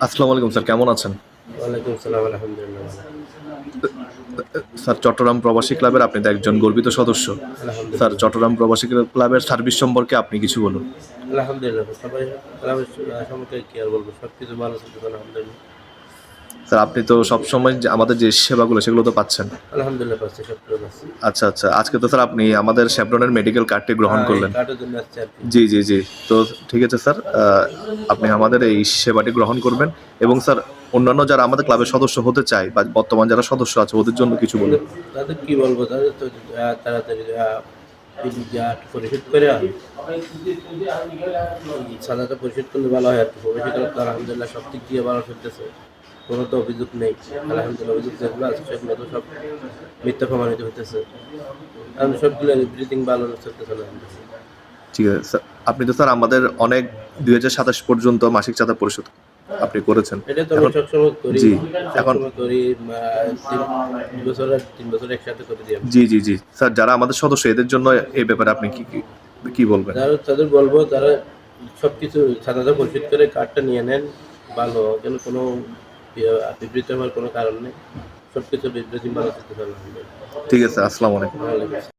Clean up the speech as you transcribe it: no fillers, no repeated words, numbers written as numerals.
আসসালামু আলাইকুম স্যার, কেমন আছেন? ওয়ালাইকুম সালাম, আলহামদুলিল্লাহ ভালো। স্যার, চট্টগ্রাম প্রবাসী ক্লাবের আপনি তো একজন গর্বিত সদস্য। স্যার, আলহামদুলিল্লাহ। চট্টগ্রাম প্রবাসী ক্লাবের সার্ভিস সম্পর্কে আপনি কিছু বলুন। আলহামদুলিল্লাহ সবাই ক্লাবের সম্পর্কে কি আর বলবো, সবকিছু ভালো চলতেছে আলহামদুলিল্লাহ। স্যার, আপনি তো সবসময় আমাদের যে সেবাগুলো সেগুলো তো পাচ্ছেন। আলহামদুলিল্লাহ পাচ্ছি, সবকিছু পাচ্ছি। আচ্ছা আচ্ছা, আজকে তো স্যার আপনি আমাদের শেভরনের মেডিকেল কার্ডটি গ্রহণ হ্যাঁ, এই করলেন। কার্ডের জন্য আসছে আর কি। জি জি জি। তো ঠিক আছে স্যার, আপনি আমাদের এই সেবাটি গ্রহণ করবেন এবং স্যার অন্যান্য যারা আমাদের ক্লাবের সদস্য হতে চায় বা বর্তমান যারা সদস্য আছে ওদের জন্য কিছু বলুন। তাদের কি বলবো, তাদের তো তাড়াতাড়ি পরিশোধ করে সাদাটা পরিশোধ করলে ভালো হয় আর কি। ভবিষ্যৎ তো আলহামদুলিল্লাহ সব দিক দিয়ে ভালো চলতেছে, কোনো তো অভিযোগ নেই। আলহামদুলিল্লাহ অভিযোগ যেগুলো আছে সেগুলো তো সব মিথ্যা প্রমাণিত হইতেছে। কারণ সবগুলো এভরিথিং ভালো চলতেছে আলহামদুলিল্লাহ। ঠিক আছে স্যার, আপনি তো স্যার আমাদের অনেক 2027 পর্যন্ত মাসিক চাঁদা পরিশোধ আপনি করেছেন। এটা তো আমি এখন সবসময় করি, জি, এখন 3 বছর আর 3 বছর একসাথে করে দিই আমি। জি জি জি স্যার, যারা আমাদের সদস্য এদের জন্য এই ব্যাপারে আপনি কি কি কি বলবেন? যারা তাদের বলবো, তারা সবকিছু সাদাটা পরিশোধ করে কার্ডটা নিয়ে নেন। ভালো যেন কোনো বিবৃত হওয়ার কোনো কারণ নেই। সবকিছু বিবৃতি ভালো চলতে পারলাম। ঠিক আছে, আসসালামু আলাইকুম।